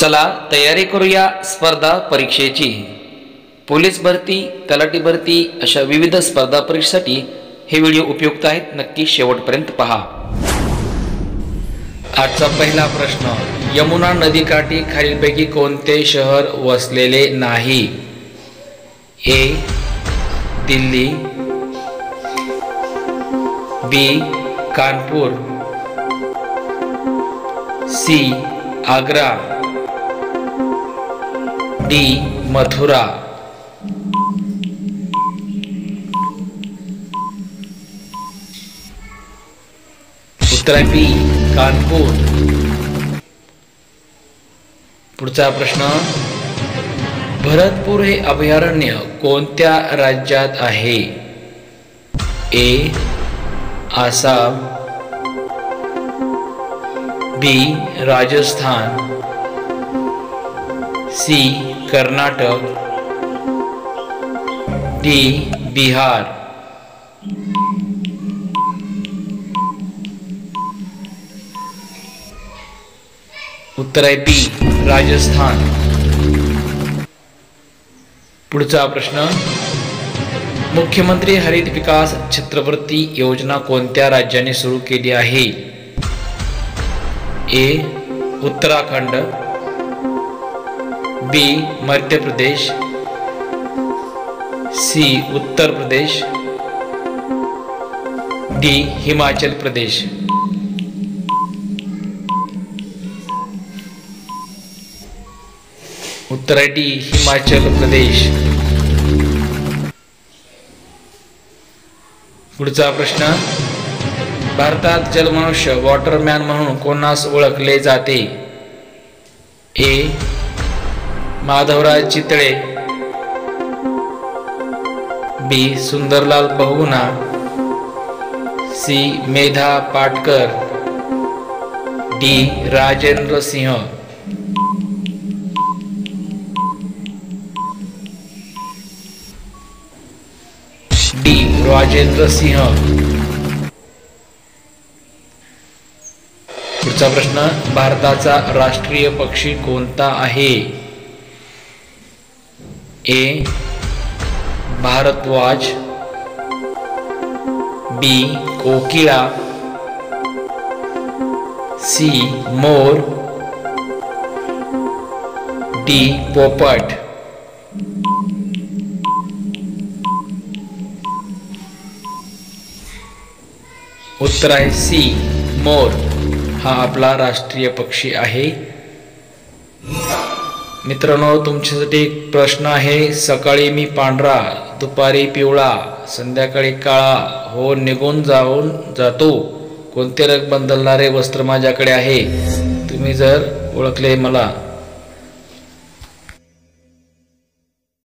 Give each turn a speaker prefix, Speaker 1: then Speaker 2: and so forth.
Speaker 1: चला तयारी करूया स्पर्धा परीक्षेची। पोलीस भरती, तलाठी भरती अशा विविध स्पर्धा परीक्षेसाठी हे व्हिडिओ उपयुक्त आहेत, नक्की शेवटपर्यंत पहा। आजचा पहिला प्रश्न, यमुना नदीकाठी खालीलपैकी कोणते शहर वसलेले नाही? ए दिल्ली, बी कानपूर, सी आग्रा, डी मथुरा। उत्तर आहे बी कानपूर। पुढचा प्रश्न, भरतपूर हे अभयारण्य कोणत्या राज्यात आहे? ए आसाम, बी राजस्थान, सी कर्नाटक, डी बिहार। उत्तर आहे बी राजस्थान। पुढचा प्रश्न, मुख्यमंत्री हरित विकास छत्रवृत्ती योजना कोणत्या राज्याने सुरू केली आहे? ए उत्तराखंड, बी मध्य प्रदेश, सी उत्तर प्रदेश, डी हिमाचल प्रदेश। उत्तर आहे डी हिमाचल प्रदेश। पुढचा प्रश्न, भारतात जलमनुष्य वॉटरमॅन म्हणून कोणास ओळखले जाते? ए माधवराज चितळे, बी Sundarlal Bahuguna, C Medha Patkar, D Rajendra Singh. D Rajendra Singh. पुढचा प्रश्न, भारताचा राष्ट्रीय पक्षी कोणता आहे? ए भारद्वाज, बी कोकिळा, सी मोर, डी पोपट। उत्तर आहे सी मोर हा आपला राष्ट्रीय पक्षी आहे। मित्रांनो, तुमच्यासाठी एक प्रश्न आहे, सकाळी मी पांढरा, दुपारी पिवळा, संध्याकाळी काळा हो निघून जातो, कोणते रंग बदलणारे वस्त्र माझ्याकडे आहे? तुम्ही जर ओळखले मला